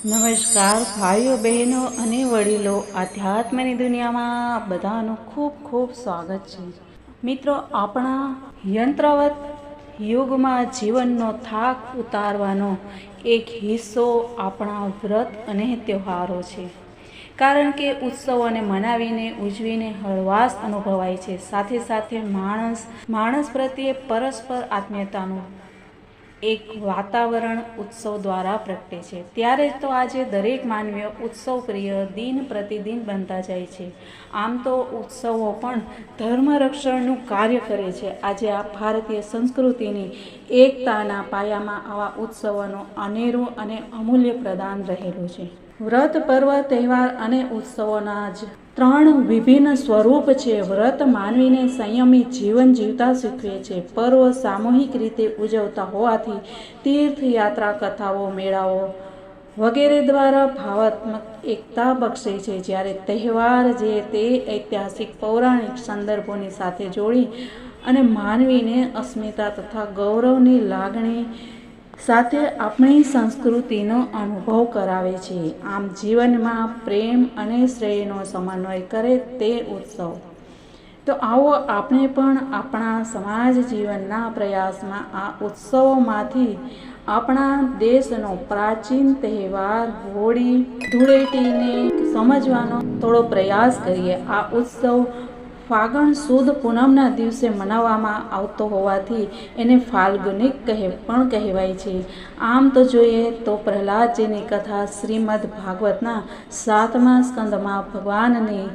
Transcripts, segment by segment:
નમસ્કાર ભાઈઓ બહેનો અને વડીલો, આધ્યાત્મની દુનિયામાં બધાનું ખૂબ ખૂબ સ્વાગત છે. મિત્રો, આપણા યંત્રવત યુગમાં જીવનનો થાક ઉતારવાનો એક હિસ્સો આપણા વ્રત અને તહેવારો છે. કારણ કે ઉત્સવોને મનાવીને ઉજવીને હળવાશ અનુભવાય છે. સાથે સાથે માણસ પ્રત્યે પરસ્પર આત્મીયતાનું એક વાતાવરણ ઉત્સવ દ્વારા પ્રગટે છે. ત્યારે તો આજે દરેક માનવીઓ ઉત્સવ પ્રિય દિન પ્રતિદિન બનતા જાય છે. આમ તો ઉત્સવો પણ ધર્મ રક્ષણનું કાર્ય કરે છે. આજે આ ભારતીય સંસ્કૃતિની એકતાના પાયામાં આવા ઉત્સવોનું અનેરું અને અમૂલ્ય પ્રદાન રહેલું છે. વ્રત, પર્વ, તહેવાર અને ઉત્સવોના જ 3 વિભિન્ન સ્વરૂપ છે. વ્રત માનવીને સંયમી જીવન જીવતા શીખવે છે. પર્વ સામૂહિક રીતે ઉજવતા હોવાથી તીર્થયાત્રા, કથાઓ, મેળાઓ વગેરે દ્વારા ભાવાત્મક એકતા બક્ષે છે. જ્યારે તહેવાર જે તે ઐતિહાસિક પૌરાણિક સંદર્ભોની સાથે જોડી અને માનવીને અસ્મિતા તથા ગૌરવની લાગણી સાથે આપણી સંસ્કૃતિનો અનુભવ કરાવે છે. આમ જીવનમાં પ્રેમ અને શ્રેયનો સમન્વય કરે તે ઉત્સવ. તો આવો આપણે પણ આપણા સમાજ જીવનના પ્રયાસમાં આ ઉત્સવોમાંથી આપણા દેશનો પ્રાચીન તહેવાર હોળી ધૂળેટીને સમજવાનો થોડો પ્રયાસ કરીએ. આ ઉત્સવ ફાગણ સુદ પૂનમના દિવસે મનાવવામાં આવતો હોવાથી એને ફાલ્ગુનિક પણ કહેવાય છે. આમ તો જોઈએ તો પ્રહલાદજીની કથા શ્રીમદ ભાગવતના 7મા સ્કંદમાં ભગવાનની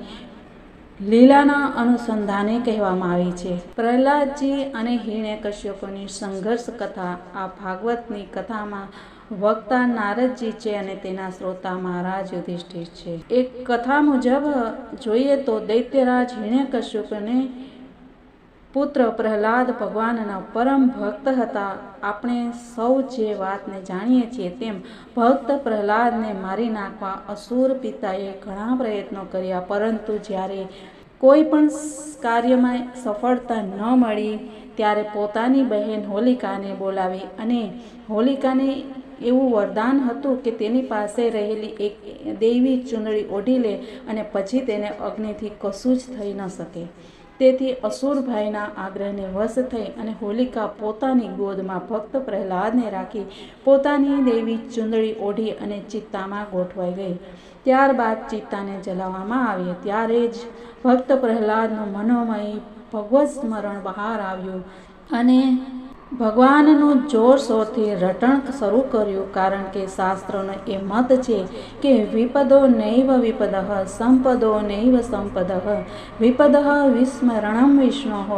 લીલાના અનુસંધાને કહેવામાં આવી છે. પ્રહલાદજી અને હિરણ્યકશ્યપની સંઘર્ષ કથા. આ ભાગવતની કથામાં વક્તા નારદજી છે અને તેના શ્રોતા મહારાજ યુધિષ્ઠિર છે. એક કથા મુજબ જોઈએ તો દૈત્યરાજ હિરણ્યકશ્યપને પુત્ર પ્રહલાદ ભગવાનના પરમ ભક્ત હતા. આપણે સૌ જે વાતને જાણીએ છીએ તેમ ભક્ત પ્રહલાદને મારી નાખવા અસુર પિતાએ ઘણા પ્રયત્નો કર્યા, પરંતુ જ્યારે કોઈ પણ કાર્યમાં સફળતા ન મળી ત્યારે પોતાની બહેન હોલિકાને બોલાવી અને હોલિકાને એવું વરદાન હતું કે તેની પાસે રહેલી એક દૈવી ચૂંદડી ઓઢી લે અને પછી તેને અગ્નિથી કશું જ થઈ ન શકે. તેથી અસુરભાઈના આગ્રહને વશ થઈ અને હોલિકા પોતાની ગોદમાં ભક્ત પ્રહલાદને રાખી પોતાની દૈવી ચૂંદડી ઓઢી અને ચિત્તામાં ગોઠવાઈ ગઈ. ત્યારબાદ ચિત્તાને જલાવવામાં આવી. ત્યારે જ ભક્ત પ્રહલાદનું મનોમય ભગવત સ્મરણ બહાર આવ્યું અને ભગવાનનું જોરશોરથી રટણ શરૂ કર્યું. કારણ કે શાસ્ત્રોનો એ મત છે કે વિપદો નૈવ વિપદઃ સંપદો નૈવ સંપદઃ વિપદઃ વિસ્મરણમ વિષ્ણોઃ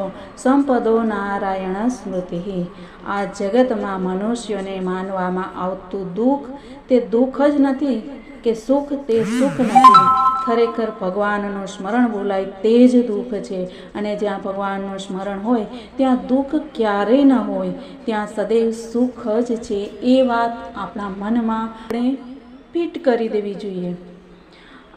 સંપદો નારાયણ સ્મૃતિઃ. આ જગતમાં મનુષ્યોને માનવામાં આવતું દુઃખ તે દુઃખ જ નથી કે સુખ તે સુખ નથી. ખરેખર ભગવાનનું સ્મરણ ભૂલાય તે જ દુઃખ છે. અને જ્યાં ભગવાનનું સ્મરણ હોય ત્યાં દુઃખ ક્યારેય ન હોય, ત્યાં સદૈવ સુખ જ છે. એ વાત આપણા મનમાં આપણે ફિટ કરી દેવી જોઈએ.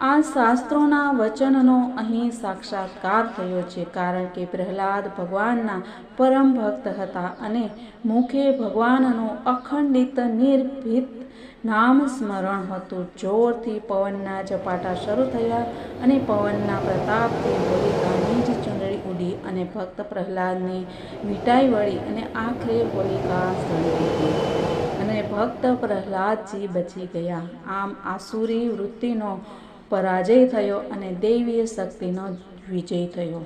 આ શાસ્ત્રોના વચનનો અહીં સાક્ષાત્કાર થયો છે. કારણ કે પ્રહલાદ ભગવાનના પરમ ભક્ત હતા અને મુખે ભગવાનનું અખંડિત નિર્ભીત નામ સ્મરણ હતું. જોરથી પવનના ઝપાટા શરૂ થયા અને પવનના પ્રતાપથી હોલિકાની જ ચૂંદડી ઉડી અને ભક્ત પ્રહલાદને વીંટાઈ વળી અને આખરે હોલિકા સળગી ગઈ અને ભક્ત પ્રહલાદજી બચી ગયા. આમ આસુરી વૃત્તિનો પરાજય થયો અને દૈવીય શક્તિનો વિજય થયો.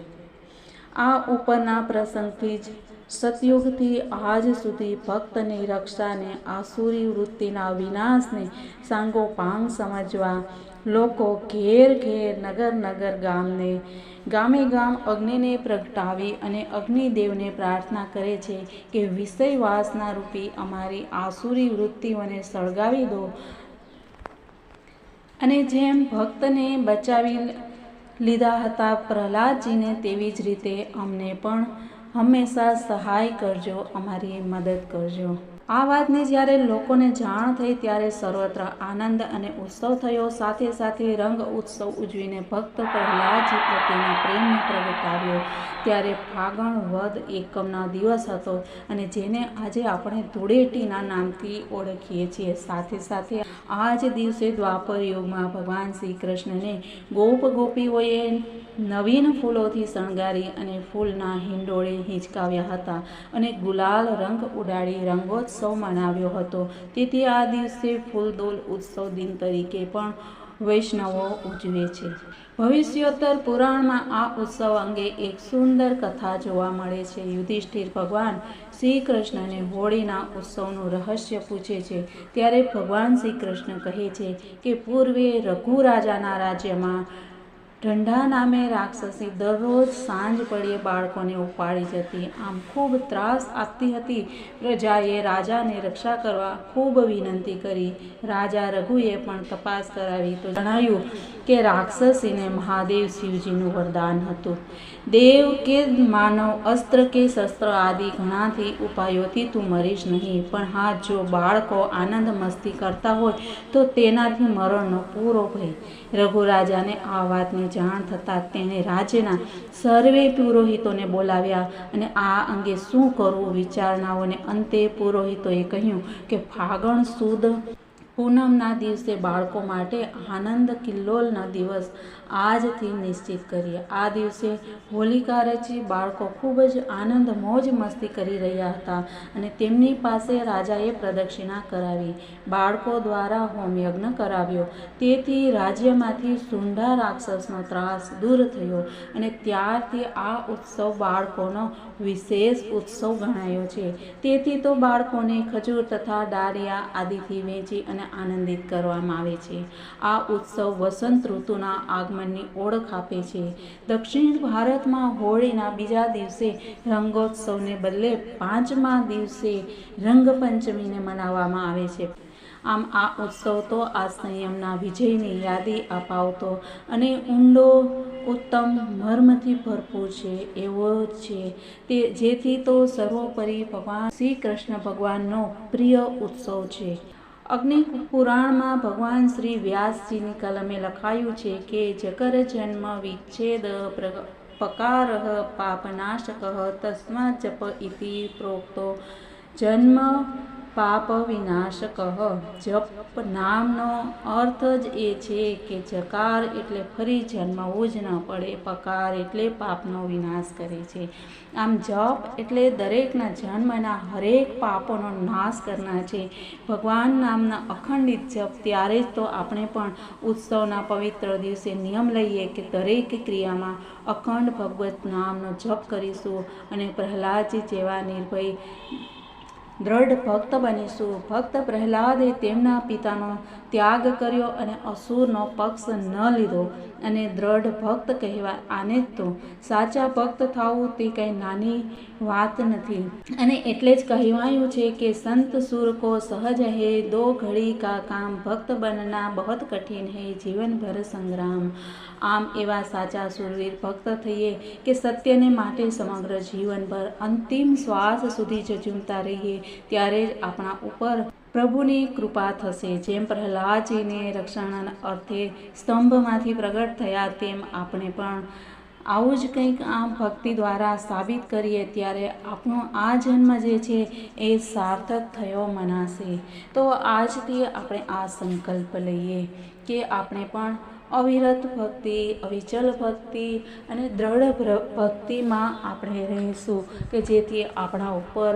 આ ઉપરના પ્રસંગથી જ સતયુગથી આજ સુધી ભક્તની રક્ષાને, આસુરી વૃત્તિના વિનાશને સાંગોપાંગ સમજવા લોકો ઘેર ઘેર, નગર નગર, ગામે ગામ અગ્નિને પ્રગટાવી અને અગ્નિદેવને પ્રાર્થના કરે છે કે વિષય વાસના રૂપી અમારી આસુરી વૃત્તિઓને સળગાવી દો. અને જેમ ભક્તને બચાવી લીધા હતા પ્રહલાદજીને, તેવી જ રીતે અમને પણ હંમેશા સહાય કરજો, અમારી મદદ કરજો. આ વાતની જ્યારે લોકોને જાણ થઈ ત્યારે સર્વત્ર આનંદ અને ઉત્સવ થયો. સાથે સાથે રંગ ઉત્સવ ઉજવીને ભક્ત પ્રહલાદજી પ્રત્યેના પ્રેમને પ્રગટાવ્યો. ત્યારે ફાગણ વદ એકમનો દિવસ હતો અને જેને આજે આપણે ધૂળેટીના નામથી ઓળખીએ છીએ. સાથે સાથે આ જ દિવસે દ્વાપર યુગમાં ભગવાન શ્રી કૃષ્ણને ગોપ ગોપીઓએ નવીન ફૂલોથી શણગારી અને ફૂલના હિંડોળે હિંચકાવ્યા હતા અને ગુલાલ રંગ ઉડાડી રંગોત્સવ મનાવ્યો હતો. તેથી આ દિવસે ફૂલદોલ ઉત્સવ દિન તરીકે પણ વૈષ્ણવો ઉજવે છે. ભવિષ્યોત્તર પુરાણમાં આ ઉત્સવ અંગે એક સુંદર કથા જોવા મળે છે. યુધિષ્ઠિર ભગવાન શ્રી કૃષ્ણને હોળીના ઉત્સવનું રહસ્ય પૂછે છે. ત્યારે ભગવાન શ્રી કૃષ્ણ કહે છે કે પૂર્વે રઘુ રાજાના રાજ્યમાં ઢંઢા નામે રાક્ષસી દરરોજ સાંજ પડે બાળકોને ઉપાડી જતી. આમ ખૂબ ત્રાસ આપતી હતી. પ્રજાએ રાજાને રક્ષા કરવા ખૂબ વિનંતી કરી. રાજા રઘુએ પણ તપાસ કરાવી તો જણાયું કે રાક્ષસીને મહાદેવ શિવજીનું વરદાન હતું. દેવ કે માનવ અસ્ત્ર કે શસ્ત્ર આદિ ઘણાથી ઉપાયોથી તું મરીશ નહીં, પણ હા જો બાળકો આનંદ મસ્તી કરતા હોય તો તેનાથી મરણનો પૂરો ભય. રઘુ રાજાને આ વાતની જાણ થતાં તેણે રાજ્યના સર્વે પુરોહિતોને બોલાવ્યા અને આ અંગે શું કરવું વિચારણાઓને અંતે પુરોહિતોએ કહ્યું કે ફાગણ સુદ પૂનમના દિવસે બાળકો માટે આનંદ કિલ્લોલનો દિવસ આજથી નિશ્ચિત કરીએ. આ દિવસે હોલિકા રચી બાળકો ખૂબ જ આનંદ મોજ મસ્તી કરી રહ્યા હતા અને તેમની પાસે રાજાએ પ્રદક્ષિણા કરાવી. બાળકો દ્વારા હોમયજ્ઞ કરાવ્યો. તેથી રાજ્યમાંથી સુંઢા રાક્ષસનો ત્રાસ દૂર થયો અને ત્યારથી આ ઉત્સવ બાળકોનો વિશેષ ઉત્સવ ગણાયો છે. તેથી તો બાળકોને ખજૂર તથા ડાળિયા આદિથી વેચી અને આનંદિત કરવામાં આવે છે. આ ઉત્સવ વસંત ઋતુના આગમનની ઓળખ આપે છે. દક્ષિણ ભારતમાં હોળીના બીજા દિવસે રંગોત્સવને બદલે 5મા દિવસે રંગપંચમીને મનાવવામાં આવે છે. આમ આ ઉત્સવ તો આ સંયમના વિજયની યાદી અપાવતો અને ઊંડો ઉત્તમ મર્મથી ભરપૂર છે એવો છે તે જેથી તો સર્વોપરી ભગવાન શ્રી કૃષ્ણ ભગવાનનો પ્રિય ઉત્સવ છે. અગ્નિ પુરાણમાં ભગવાન શ્રી વ્યાસજીની કલમે લખાયું છે કે જકર જન્મ વિચ્છેદ પકારઃ પાપનાશકઃ તસ્માत् જપ ઇતિ પ્રોક્તો જન્મ પાપ વિનાશકઃ. જપ નામનો અર્થ જ એ છે કે જકાર એટલે ફરી જન્મવું જ ન પડે, પકાર એટલે પાપનો વિનાશ કરે છે. આમ જપ એટલે દરેકના જન્મના હરેક પાપોનો નાશ કરનાર છે. ભગવાન નામના અખંડિત જપ. ત્યારે જ તો આપણે પણ ઉત્સવના પવિત્ર દિવસે નિયમ લઈએ કે દરેક ક્રિયામાં અખંડ ભગવત નામનો જપ કરીશું અને પ્રહલાદજી જેવા નિર્ભય દ્રઢ ભક્ત બનીશું. ભક્ત પ્રહલાદે તેમના પિતાનો ત્યાગ કર્યો અને અસુરનો પક્ષ ન લીધો અને દ્રઢ ભક્ત કહેવાય. આને જ તો સાચા ભક્ત થવું તે કંઈ નાની વાત નથી. અને એટલે જ કહેવાયું છે કે સંત સુર કો સહજ હૈ, દો ઘડી કા કામ, ભક્ત બનના બહુત કઠિન હૈ, જીવન ભર સંગ્રામ. આમ એવા સાચા સુરવીર ભક્ત થઈએ કે સત્યને માટે સમગ્ર જીવનભર અંતિમ શ્વાસ સુધી ઝઝૂમતા રહીએ. ત્યારે જ આપણા ઉપર પ્રભુની કૃપા થશે. જેમ પ્રહલાદજીને રક્ષણના અર્થે સ્તંભમાંથી પ્રગટ થયા તેમ આપણે પણ આવું જ કંઈક આ ભક્તિ દ્વારા સાબિત કરીએ ત્યારે આપણો આ જન્મ જે છે એ સાર્થક થયો મનાશે. તો આજથી આપણે આ સંકલ્પ લઈએ કે આપણે પણ અવિરત ભક્તિ, અવિચલ ભક્તિ અને દ્રઢ ભક્તિમાં આપણે રહીશું કે જેથી આપણા ઉપર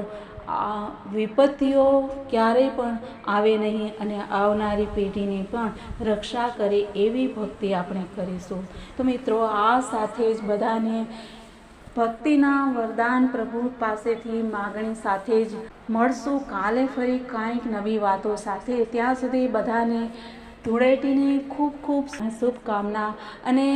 આ વિપત્તિઓ ક્યારેય પણ આવે નહીં અને આવનારી પેઢીની પણ રક્ષા કરે એવી ભક્તિ આપણે કરીશું. તો મિત્રો આ સાથે જ બધાને ભક્તિના વરદાન પ્રભુ પાસેથી માગણી સાથે જ મળશું કાલે ફરી કાંઈક નવી વાતો સાથે. ત્યાં સુધી બધાને ધૂળેટીની ખૂબ ખૂબ શુભકામના અને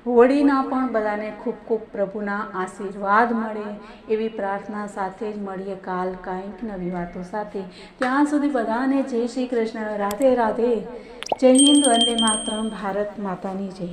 હોળીના પણ બધાને ખૂબ ખૂબ પ્રભુના આશીર્વાદ મળે એવી પ્રાર્થના સાથે જ મળીએ કાલ કાંઈક નવી વાતો સાથે. ત્યાં સુધી બધાને જય શ્રી કૃષ્ણ, રાધે રાધે, જય હિન્દ, વંદે માતરમ, ભારત માતાની જય.